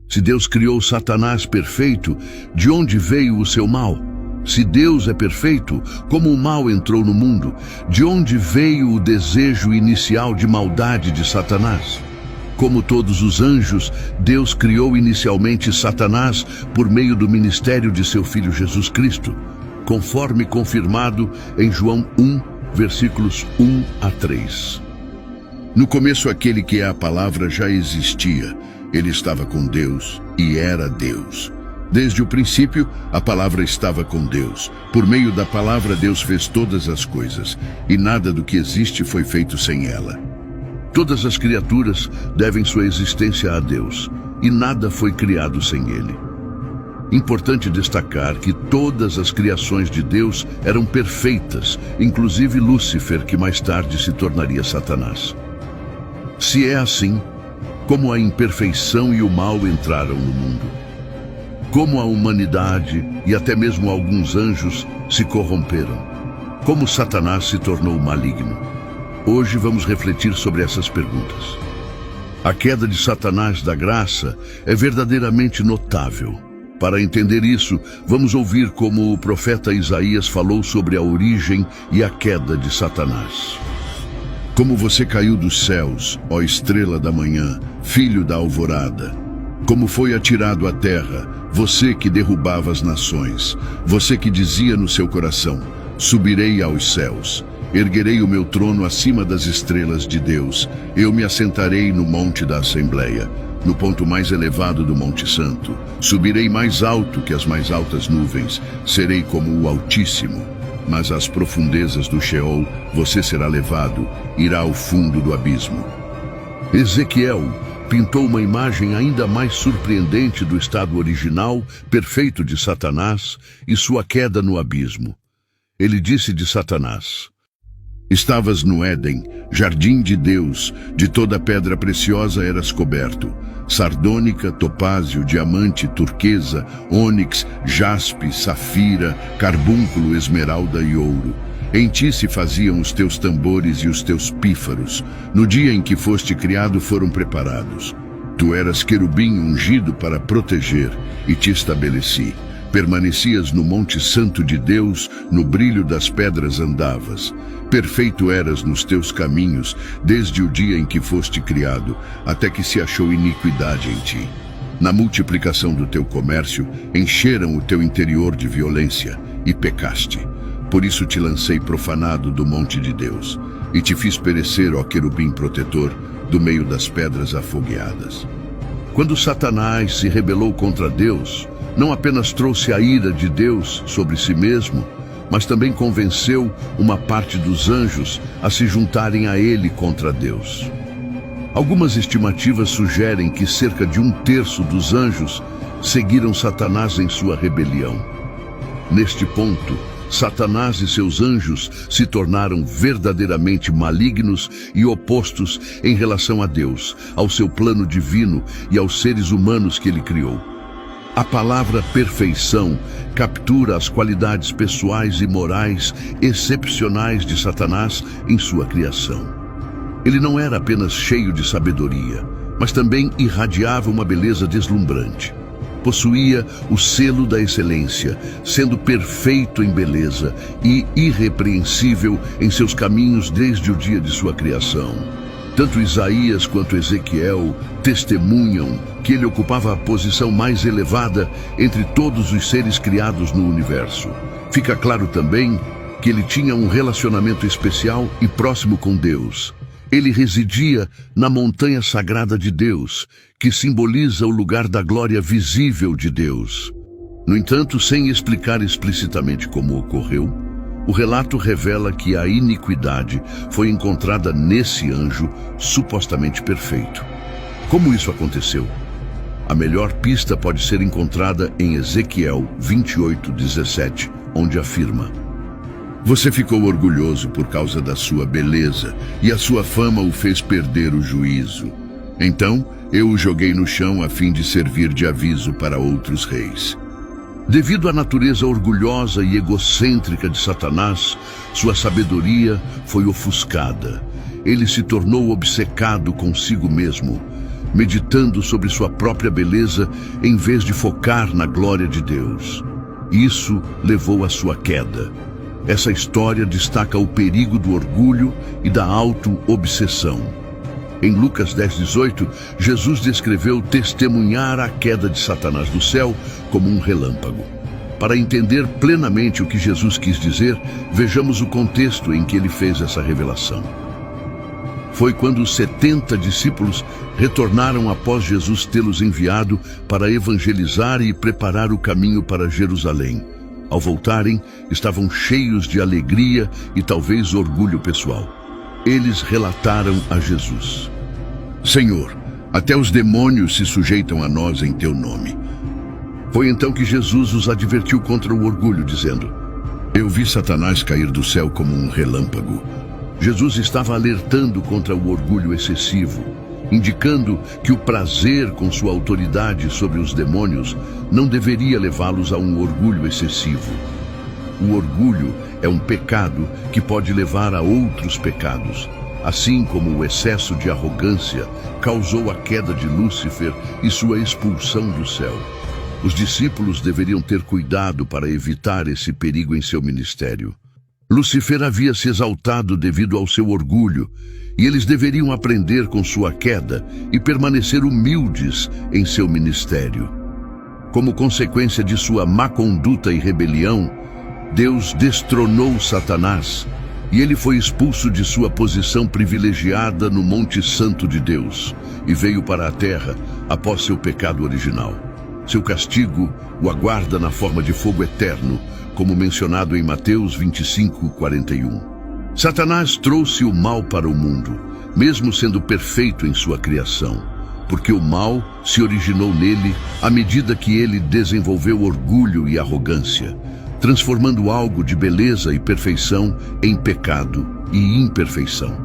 Se Deus criou Satanás perfeito, de onde veio o seu mal? Se Deus é perfeito, como o mal entrou no mundo? De onde veio o desejo inicial de maldade de Satanás? Como todos os anjos, Deus criou inicialmente Satanás por meio do ministério de seu Filho Jesus Cristo, conforme confirmado em João 1, versículos 1 a 3. No começo, aquele que é a palavra já existia. Ele estava com Deus e era Deus. Desde o princípio, a palavra estava com Deus. Por meio da palavra, Deus fez todas as coisas, e nada do que existe foi feito sem ela. Todas as criaturas devem sua existência a Deus, e nada foi criado sem Ele. Importante destacar que todas as criações de Deus eram perfeitas, inclusive Lúcifer, que mais tarde se tornaria Satanás. Se é assim, como a imperfeição e o mal entraram no mundo? Como a humanidade e até mesmo alguns anjos se corromperam? Como Satanás se tornou maligno? Hoje vamos refletir sobre essas perguntas. A queda de Satanás da graça é verdadeiramente notável. Para entender isso, vamos ouvir como o profeta Isaías falou sobre a origem e a queda de Satanás. Como você caiu dos céus, ó estrela da manhã, filho da alvorada. Como foi atirado à terra, você que derrubava as nações, você que dizia no seu coração: subirei aos céus, erguerei o meu trono acima das estrelas de Deus, eu me assentarei no monte da Assembleia, no ponto mais elevado do Monte Santo, subirei mais alto que as mais altas nuvens, serei como o Altíssimo, mas às profundezas do Sheol você será levado, irá ao fundo do abismo. Ezequiel pintou uma imagem ainda mais surpreendente do estado original, perfeito de Satanás e sua queda no abismo. Ele disse de Satanás: estavas no Éden, jardim de Deus, de toda pedra preciosa eras coberto, sardônica, topázio, diamante, turquesa, ônix, jaspe, safira, carbúnculo, esmeralda e ouro. Em ti se faziam os teus tambores e os teus pífaros. No dia em que foste criado foram preparados. Tu eras querubim ungido para proteger, e te estabeleci. Permanecias no monte santo de Deus, no brilho das pedras andavas. Perfeito eras nos teus caminhos, desde o dia em que foste criado, até que se achou iniquidade em ti. Na multiplicação do teu comércio, encheram o teu interior de violência, e pecaste. Por isso te lancei profanado do monte de Deus, e te fiz perecer, ó querubim protetor, do meio das pedras afogueadas. Quando Satanás se rebelou contra Deus, não apenas trouxe a ira de Deus sobre si mesmo, mas também convenceu uma parte dos anjos a se juntarem a ele contra Deus. Algumas estimativas sugerem que cerca de 1/3 dos anjos seguiram Satanás em sua rebelião. Neste ponto, Satanás e seus anjos se tornaram verdadeiramente malignos e opostos em relação a Deus, ao seu plano divino e aos seres humanos que ele criou. A palavra perfeição captura as qualidades pessoais e morais excepcionais de Satanás em sua criação. Ele não era apenas cheio de sabedoria, mas também irradiava uma beleza deslumbrante. Possuía o selo da excelência, sendo perfeito em beleza e irrepreensível em seus caminhos desde o dia de sua criação. Tanto Isaías quanto Ezequiel testemunham que ele ocupava a posição mais elevada entre todos os seres criados no universo. Fica claro também que ele tinha um relacionamento especial e próximo com Deus. Ele residia na montanha sagrada de Deus, que simboliza o lugar da glória visível de Deus. No entanto, sem explicar explicitamente como ocorreu, o relato revela que a iniquidade foi encontrada nesse anjo supostamente perfeito. Como isso aconteceu? A melhor pista pode ser encontrada em Ezequiel 28:17, onde afirma: você ficou orgulhoso por causa da sua beleza, e a sua fama o fez perder o juízo. Então eu o joguei no chão a fim de servir de aviso para outros reis. Devido à natureza orgulhosa e egocêntrica de Satanás, sua sabedoria foi ofuscada. Ele se tornou obcecado consigo mesmo. meditando sobre sua própria beleza em vez de focar na glória de Deus. Isso levou à sua queda. Essa história destaca o perigo do orgulho e da auto-obsessão. Em Lucas 10:18, Jesus descreveu testemunhar a queda de Satanás do céu como um relâmpago. Para entender plenamente o que Jesus quis dizer, vejamos o contexto em que ele fez essa revelação. Foi quando os 70 discípulos retornaram após Jesus tê-los enviado para evangelizar e preparar o caminho para Jerusalém. Ao voltarem, estavam cheios de alegria e talvez orgulho pessoal. Eles relataram a Jesus: Senhor, até os demônios se sujeitam a nós em teu nome. Foi então que Jesus os advertiu contra o orgulho, dizendo: Eu vi Satanás cair do céu como um relâmpago. Jesus estava alertando contra o orgulho excessivo, indicando que o prazer com sua autoridade sobre os demônios não deveria levá-los a um orgulho excessivo. O orgulho é um pecado que pode levar a outros pecados, assim como o excesso de arrogância causou a queda de Lúcifer e sua expulsão do céu. Os discípulos deveriam ter cuidado para evitar esse perigo em seu ministério. Lúcifer havia se exaltado devido ao seu orgulho, e eles deveriam aprender com sua queda e permanecer humildes em seu ministério. Como consequência de sua má conduta e rebelião, Deus destronou Satanás, e ele foi expulso de sua posição privilegiada no Monte Santo de Deus, e veio para a terra após seu pecado original. Seu castigo o aguarda na forma de fogo eterno, como mencionado em Mateus 25:41. Satanás trouxe o mal para o mundo, mesmo sendo perfeito em sua criação, porque o mal se originou nele à medida que ele desenvolveu orgulho e arrogância, transformando algo de beleza e perfeição em pecado e imperfeição.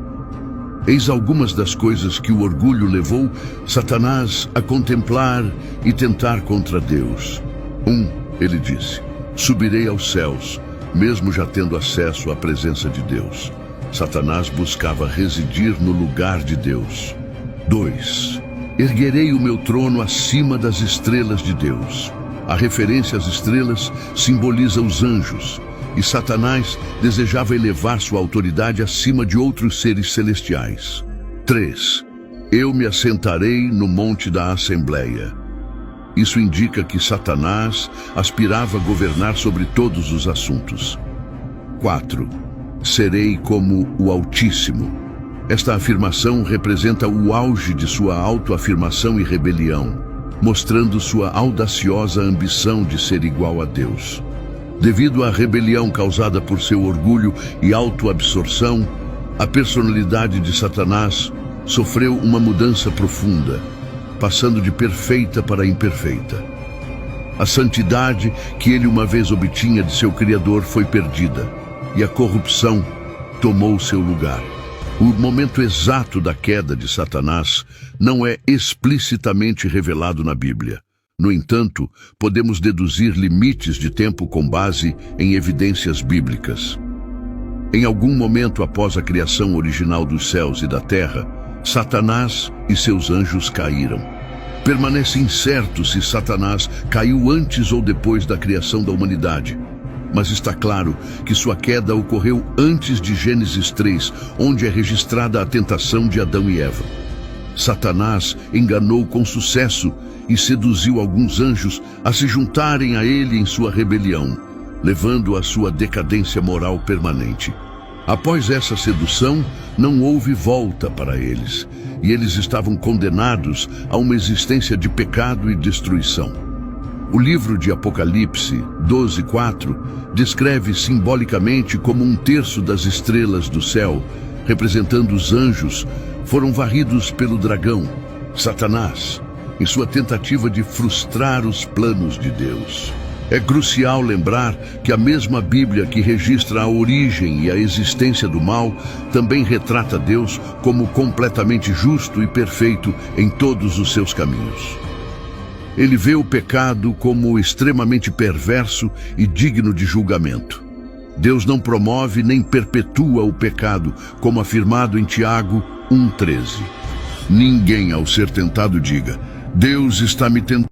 Eis algumas das coisas que o orgulho levou Satanás a contemplar e tentar contra Deus. Ele disse: Subirei aos céus, mesmo já tendo acesso à presença de Deus. Satanás buscava residir no lugar de Deus. 2. Erguerei o meu trono acima das estrelas de Deus. A referência às estrelas simboliza os anjos, e Satanás desejava elevar sua autoridade acima de outros seres celestiais. 3. Eu me assentarei no monte da Assembleia. Isso indica que Satanás aspirava a governar sobre todos os assuntos. 4. Serei como o Altíssimo. Esta afirmação representa o auge de sua autoafirmação e rebelião, mostrando sua audaciosa ambição de ser igual a Deus. Devido à rebelião causada por seu orgulho e autoabsorção, a personalidade de Satanás sofreu uma mudança profunda, passando de perfeita para imperfeita. A santidade que ele uma vez obtinha de seu Criador foi perdida, e a corrupção tomou seu lugar. O momento exato da queda de Satanás não é explicitamente revelado na Bíblia. No entanto, podemos deduzir limites de tempo com base em evidências bíblicas. Em algum momento após a criação original dos céus e da terra, Satanás e seus anjos caíram. Permanece incerto se Satanás caiu antes ou depois da criação da humanidade, mas está claro que sua queda ocorreu antes de Gênesis 3, onde é registrada a tentação de Adão e Eva. Satanás enganou com sucesso e seduziu alguns anjos a se juntarem a ele em sua rebelião, levando à sua decadência moral permanente. Após essa sedução, não houve volta para eles, e eles estavam condenados a uma existência de pecado e destruição. O livro de Apocalipse 12:4 descreve simbolicamente como 1/3 das estrelas do céu, representando os anjos, foram varridos pelo dragão, Satanás, em sua tentativa de frustrar os planos de Deus. É crucial lembrar que a mesma Bíblia que registra a origem e a existência do mal também retrata Deus como completamente justo e perfeito em todos os seus caminhos. Ele vê o pecado como extremamente perverso e digno de julgamento. Deus não promove nem perpetua o pecado, como afirmado em Tiago 1:13. Ninguém, ao ser tentado, diga: Deus está me tentando.